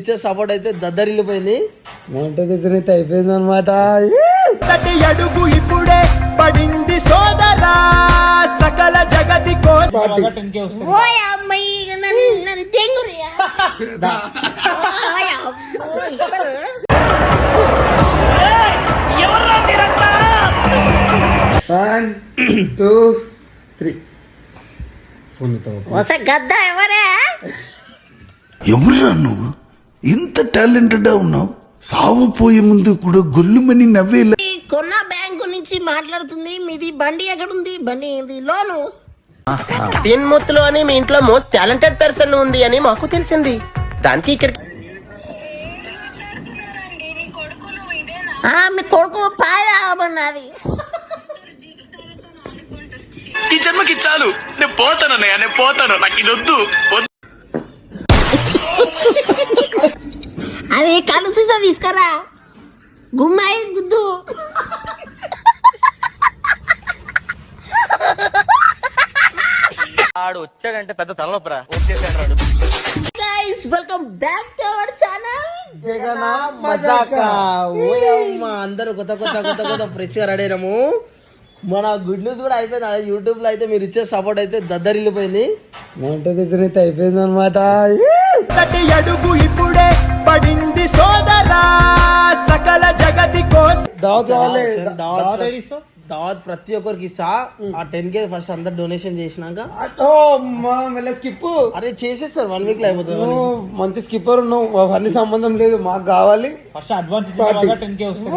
ఇచ్చే సపోర్ట్ అయితే దద్దరిల్లిపోయింది. అయిపోయింది అనమాట. అడుగు ఇప్పుడే పడింది సోదరా సకల జగతి గద్ద ఎవరే? ఎవరురా నువ్వు? ఇంత టాలెంటెడ్ ఉన్నావు. సావుపోయే ముందు కూడా గొల్లుమని నవ్వేలా. కొన్న బ్యాంకు నుంచి మాట్లాడుతుంది. మీది బండి ఎక్కడుంది? బండి లోను తిన్ముత్తులు అని మీ ఇంట్లో మోస్ట్ టాలెంటెడ్ పర్సన్ ఉంది అని మాకు తెలిసింది. దానికి ఇక్కడ మీ కొడుకు పాయమన్నది. ఈ జన్మకి చాలు, నేను పోతాను అన్నయ్య, నేను పోతాను, నాకు ఇది వద్దు. అది కలుసు తీసుకురా గుమ్మాయి గుద్దు. ఆడు వచ్చాడంటే పెద్ద తలనొప్పరా. Welcome back to our channel Jagan మజాకా. ఓయమ్మ, అందరూ కొత్త కొత్త కొత్త కొత్త ఫ్రెష్ గా రెడీ అయినాము. మన గుడ్ న్యూస్ కూడా అయిపోయింది. అదే యూట్యూబ్ లో అయితే మీరు ఇచ్చే సపోర్ట్ అయితే దద్దరిల్లిపోయింది. అయిపోయింది అనమాట. అడుగు ఇప్పుడే పడింది సోదరా సకల జగతి కోసం దావత్ ప్రతి ఒక్కరికి ఇస్తా. ఆ 10K ఫస్ట్ అందరు డొనేషన్ చేసినాక స్కిప్ అరే చేసేస్తారు 1 వీక్ లో అయిపోతుంది. మంచి స్కిప్పర్ ఉన్నావు, అవన్నీ సంబంధం లేదు, మాకు కావాలి. ఫస్ట్ అడ్వాన్స్ 10K వస్తుంది.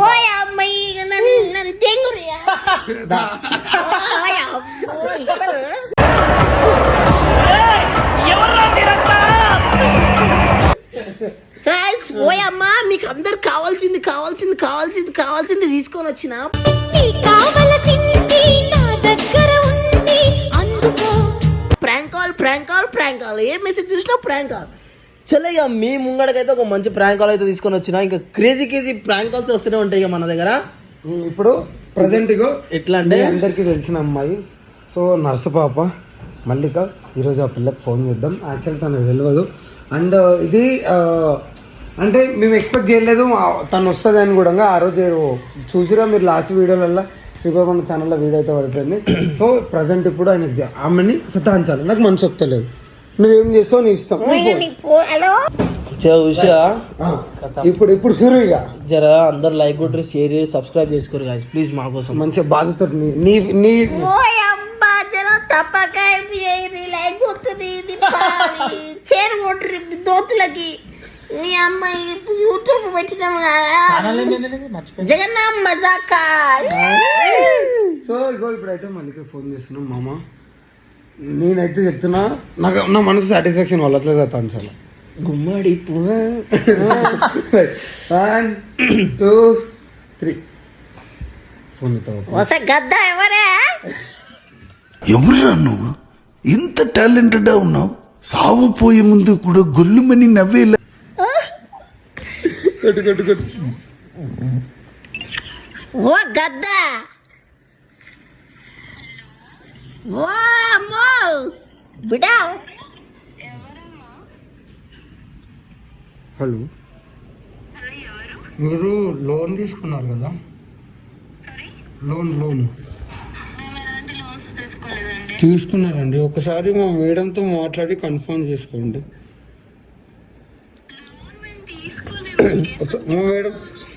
ఓయమ్మా, మీకు అందరు కావాల్సింది కావాల్సింది కావాల్సింది కావాల్సింది తీసుకొని వచ్చిన. ప్రాంక్ కాల్ ఏ మెసేజ్ చూసినా ప్రాంక్ కాల్. చలో ఇక మీ ముంగడకైతే ఒక మంచి ప్రాంక్ కాల్ అయితే తీసుకొని వచ్చిన. ఇంకా క్రేజీ ప్రాంక్ కాల్స్ వస్తూనే ఉంటాయి ఇక మన దగ్గర. ఇప్పుడు ప్రజెంట్ ఎట్లా అంటే అందరికి తెలిసిన అమ్మాయి, సో నర్సు పాప మల్లిక. ఈరోజు ఆ పిల్లకి ఫోన్ చేద్దాం. యాక్చువల్ తనకు తెలియదు. అండ్ ఇది అంటే మేము ఎక్స్పెక్ట్ చేయలేదు తను వస్తుంది అని కూడా. ఆ రోజు చూసిరా మీరు లాస్ట్ వీడియోలలో శ్రీగోపన్న ఛానల్లో వీడియో అయితే పడిపోయింది. సో ప్రజెంట్ ఇప్పుడు ఆయన ఆమెని సతాయించాలి. నాకు మనసు వస్తలేదు. నువ్వేం చేస్తావు నీ ఇష్టం. ఇప్పుడు ఇప్పుడు సురుగా జర అందరు లైక్ కొట్టి షేర్ చేసి సబ్స్క్రైబ్ చేసుకోరు గాయ్స్ ప్లీజ్. మా కోసం మంచిగా బాధతో నీ నీ తప్పకాయ లైక్ కొడుతుంది చేరు కొట్టు దోతులకి. మీ అమ్మాయి యూట్యూబ్ పెట్టినాము కదా జగన్నాథ్ మజాకా. సో ఇగో ఇప్పుడైతే మళ్ళీ ఫోన్ చేస్తున్నాం. మామ నేనైతే చెప్తున్నా, నాకు నా మనసు సాటిస్ఫాక్షన్ వాళ్ళట్లేదు అవుతాను చాలా. గుమ్మడి 1 2 3 ఫోన్ గద్ద ఎవరే? ఎవరురా నువ్వు? ఇంత టాలెంటెడ్ ఉన్నావు. సావుపోయే ముందు కూడా గొల్లుమని నవ్వేలా. ఓ గద్ద, ఓ అమ్మో బిడా. హలో, మీరు లోన్ తీసుకున్నారు కదా? లోన్ తీసుకున్నారండి. ఒకసారి మా మేడంతో మాట్లాడి కన్ఫర్మ్ చేసుకోండి.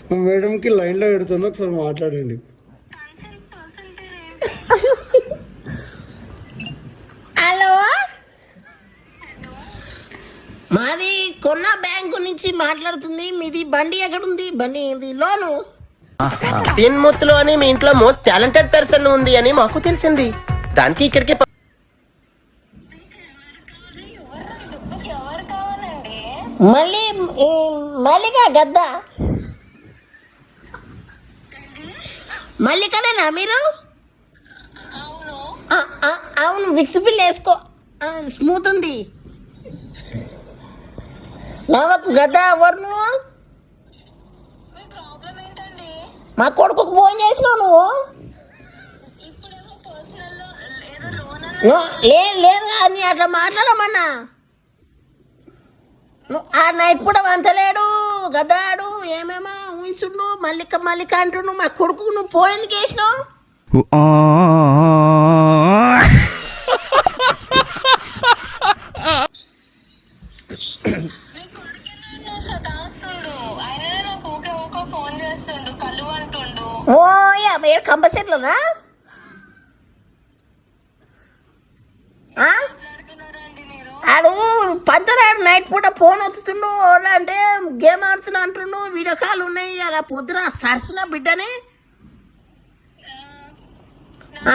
మా మేడంకి లైన్లో పెడుతున్నా, ఒకసారి మాట్లాడండి. హలో, మాది కొన్న బ్యాంకు నుంచి మాట్లాడుతుంది. మీది బండి ఎక్కడుంది? బండి లోను తిన్ముత్తులు అని మీ ఇంట్లో మోస్ట్ టాలెంటెడ్ పర్సన్ ఉంది అని మాకు తెలిసింది. దానికి ఇక్కడికి మళ్ళీ మల్లిక గద్ద మల్లికనేనా మీరు? అవును, విక్స్ బిల్ వేసుకో, స్మూత్ ఉంది. నవ్వకు గద్ద. ఎవరు నువ్వు? మా కొడుకు ఫోన్ చేసినావు నువ్వు? లేదు అని అట్లా మాట్లాడమన్నా. ఆ నైట్ పూట వంతలేడు గదాడు ఏమేమో ఊహించుండు మల్లిక మల్లిక అంటుండు. మా కొడుకు నువ్వు ఫోన్ ఎందుకు వేసినావు? ఓయా మీరు కంపల్సరీలోనా? ఆడు పంతరాడు నైట్ పూట ఫోన్ వస్తుండు అంటే గేమ్ ఆడుతున్నా అంటుండు. వీడియో కాల్ ఉన్నాయి అలా పొద్దున సరసిన బిడ్డని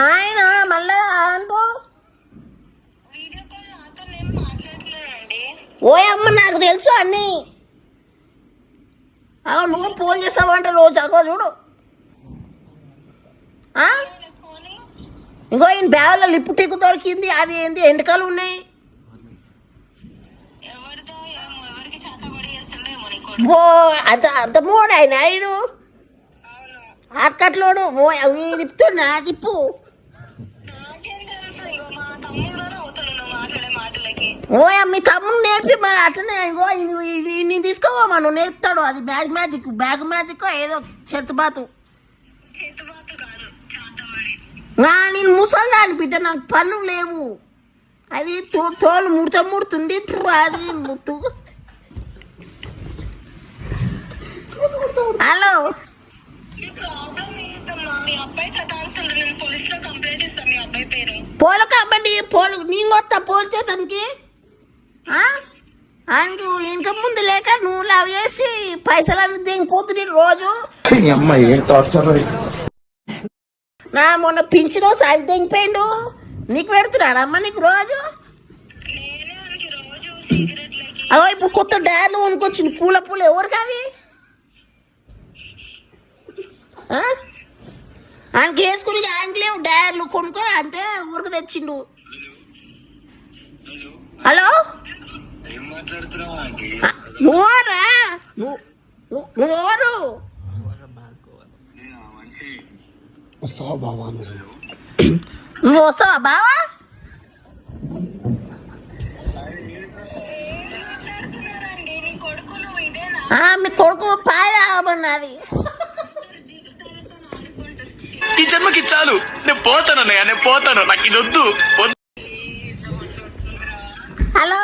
ఆయన మళ్ళా అంటూ ఓయమ్మ నాకు తెలుసు అన్నీ. నువ్వు ఫోన్ చేస్తావంట రోజు అగో చూడు. ఇంకో ఈయన బ్యాగులో లిప్పు టిక్కు దొరికింది. అది ఏంది ఎండకాలు ఉన్నాయి. ఓ అంత మూడు ఆయన ఆయన ఆట్కట్లోడు ఓ అవి తిప్పుతున్నా తిప్పు. ఓ మీ తమ్ముడు నేర్పి మరి అట్లనే ఇంకో నేను తీసుకోవా నువ్వు నేర్పుతాడు. అది బ్యాగ్ మ్యాజిక్ ఏదో చెత్తబాతు. నేను ముసల్దాని బిడ్డ నాకు పనులు లేవు. అది తోలు ముడుతుంది అది ముత్తు. హలో పోలు కాబట్టి పోలు నేను వస్తా పోలు చేతానికి. ఆయనకు ఇంకా ముందు లేక నువ్వు లవ్ చేసి పైసలు దిగిపోతుంది రోజు. నా మొన్న పింఛను సాగి దిగిపోయిండు. నీకు పెడుతున్నాడమ్మా నీకు రోజు? అవో ఇప్పుడు కొత్త డాలు కొనుకొచ్చింది పూల పూలు. ఎవరికి అవి? ఆయనకి వేసుకుని ఆయనకి లేవు డైర్లు కొనుక్కొని అంటే ఊరికి తెచ్చిండు. హలో నువ్వోరా? నువ్వెవరు? వస్తావా బావా? నువ్వు వస్తావా బావా? మీ కొడుకు పాయ అవన్నది. ఈ జన్మకి చాలు, నేను పోతానన్నయ్య, నేను పోతాను, నాకు ఇది వద్దు. హలో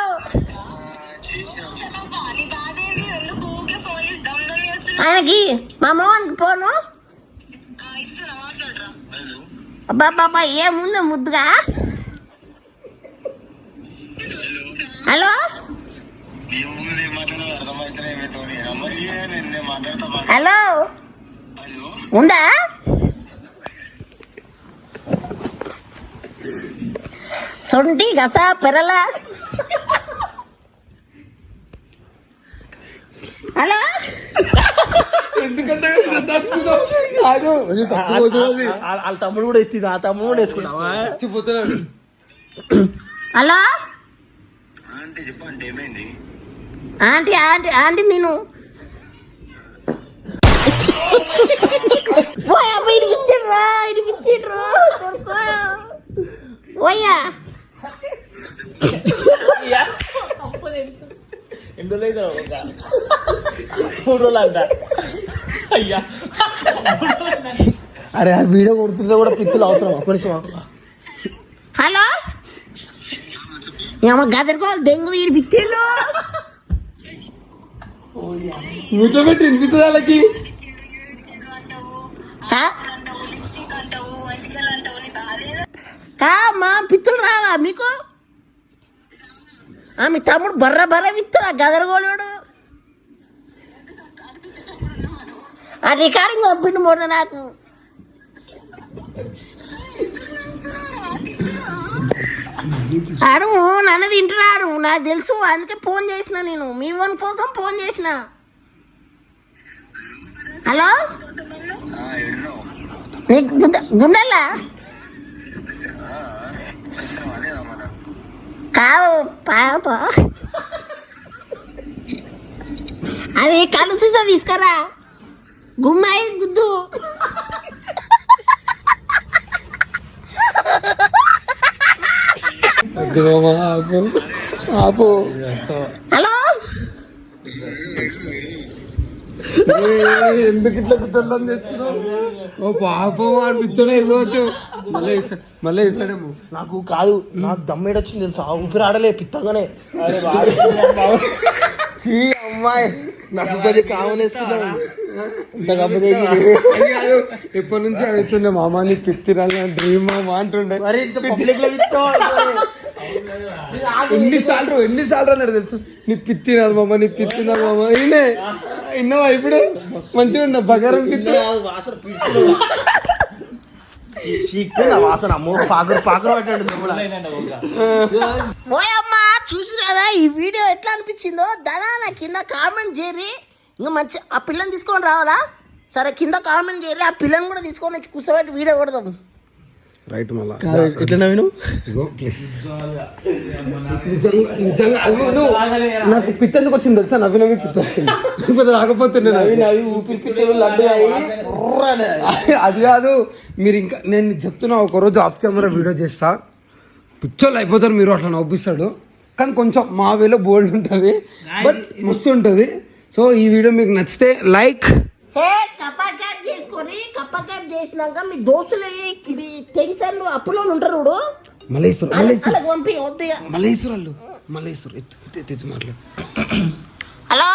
ఆయనకి మా మోహన్కి పోను. అబ్బా బాబా ఏముందో ముద్దుగా. హలో హలో ఉందా? సొంటి గస పెరల. హలో వాళ్ళ తమ్ముడు కూడా ఎత్తింది. ఆ తమ్ముడు కూడా వేసుకున్నావా? హలో ఆంటీ ఆంటీ ఆంటీ నేను ఇడిపించడ్రా ఇడిపించడ్రు కొడుకో ఓయ్యా. అరే ఆ వీడియో కొడుతుంటే కూడా పిత్తులు అవసరం కొంచెం. హలో ఏమో గదరుకోవాలి దెంగు ఇడిపించిండు. మీతో పెట్టి వినిపిస్తుంది వాళ్ళకి. మా పిత్తులు రావా మీకు? మీ తమ్ముడు బర్ర బర్ర విత్తురా గదరగోళుడు. ఆ రికార్డింగ్ పంపిండు మొన్న నాకు. ఆడు నన్ను తింటున్నాడు నాకు తెలుసు. అందుకే ఫోన్ చేసిన నేను మీ వన్ కోసం ఫోన్ చేసిన. హలో నీకు గుండెల్లా కావు పాప అది కలుసుతో తీసుకురా గుమ్మాయి గుద్దు. ఆపు. హలో ఎందుకు ఇట్లా కుట్టలని తెస్తున్నావు? ఓ పాపం అనిపించడం ఇవ్వచ్చు. మళ్ళీ ఇస్తాడేమో. నాకు కాదు, నాకు దమ్మేడొచ్చింది తెలుసా, ఊపిరి ఆడలే పిత్తగానే. చీ అమ్మాయి, నాకు కొద్దిగా కామన్ వేసుకుందాం. ఇంత కాకపోతే ఎప్పటి నుంచి అడుగుతుండే మామ నీ పిత్తిరాలి డ్రీమ్ మామ అంటుండే. మరి ఇంత పబ్లిక్ లో ఎన్నిసార్లు అన్నాడు తెలుసు, నీ పిత్తినాలి మామ, నీ పిత్తినాలి మామ. ఈయనే విన్నావా ఇప్పుడు? మంచిగా ఉందా బగారం పిత్తి? వాసన వాసన అమ్మో, పాకరు పట్టాడు. ఓయమ్మా చూసి కదా ఈ వీడియో ఎట్లా అనిపించిందో దానా నా కింద కామెంట్ చేయరి. ఇంకా మంచి ఆ పిల్లని తీసుకొని రావాలా? సరే కింద కామెంట్ చేయరి, ఆ పిల్లని కూడా తీసుకొని వచ్చి కూర్చోబెట్టి వీడియో కొడదాం. రైట్ మళ్ళా ఎట్లా నవ్విను? నిజంగా నాకు పిత్త ఎందుకు వచ్చింది తెలుసా? నవ్వి నవ్వి పిత్త వచ్చింది. రాకపోతుండే నవ్వి ఊపిరి పిత్తలు లడ్డు అది కాదు. మీరు ఇంకా నేను చెప్తున్నా, ఒకరోజు ఆఫ్ కెమెరా వీడియో చేస్తా, పిచ్చోళ్ళు అయిపోతారు మీరు. అట్లా నవ్విస్తాడు, కానీ కొంచెం మా వేలో బోల్డ్ ఉంటుంది, బట్ మస్తు ఉంటుంది. సో ఈ వీడియో మీకు నచ్చితే లైక్ కప్పా క్యాప్ చేసుకొని, కప్పా క్యాప్ చేసినాక మీ దోస్తులు ఇది టెన్షన్ అప్పులో ఉంటారు చూడు, వాళ్ళకి పంపి వద్దు. మల్లేశ్వరు ఎత్తు మాట్లాడు. హలో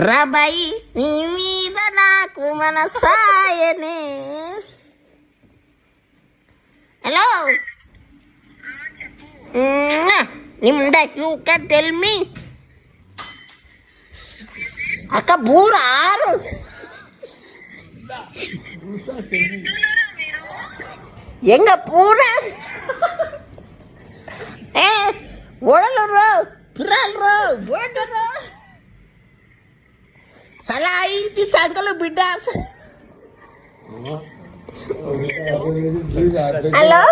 రాబాయి, నీ మీద నాకు మనసాయనే. హలో నిమ్డ యూ కెన్ టెల్ మీ అక్క బూరారు ఎంగ పూరా ఒడలు పిరాలు ఓడరు సలా ఇంటి సంకలు బిడ్డ. హలో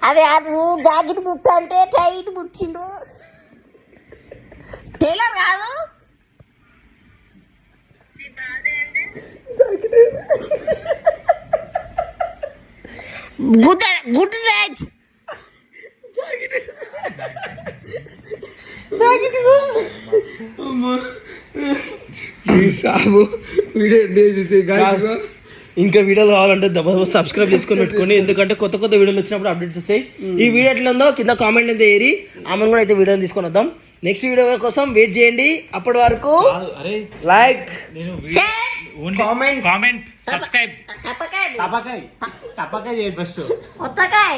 అదే అది జాకెట్ బుట్ట అంటే టైట్ బుట్టిండు, టైలర్ కాదు. Good night. ఇంకా వీడియోలు కావాలంటే సబ్స్క్రైబ్ చేసుకొని పెట్టుకోండి, ఎందుకంటే కొత్త కొత్త వీడియోలు వచ్చినప్పుడు అప్డేట్స్ వస్తాయి. ఈ వీడియో ఎట్లా ఉందో కింద కామెంట్ అయితే ఏరి, ఆమెను కూడా అయితే వీడియోని తీసుకొని వద్దాం. నెక్స్ట్ వీడియో కోసం వెయిట్ చేయండి. అప్పటి వరకు లైక్, కామెంట్, సబ్స్క్రైబ్. తప్పకాయ చేయండి ఫస్ట్. కొత్తకాయ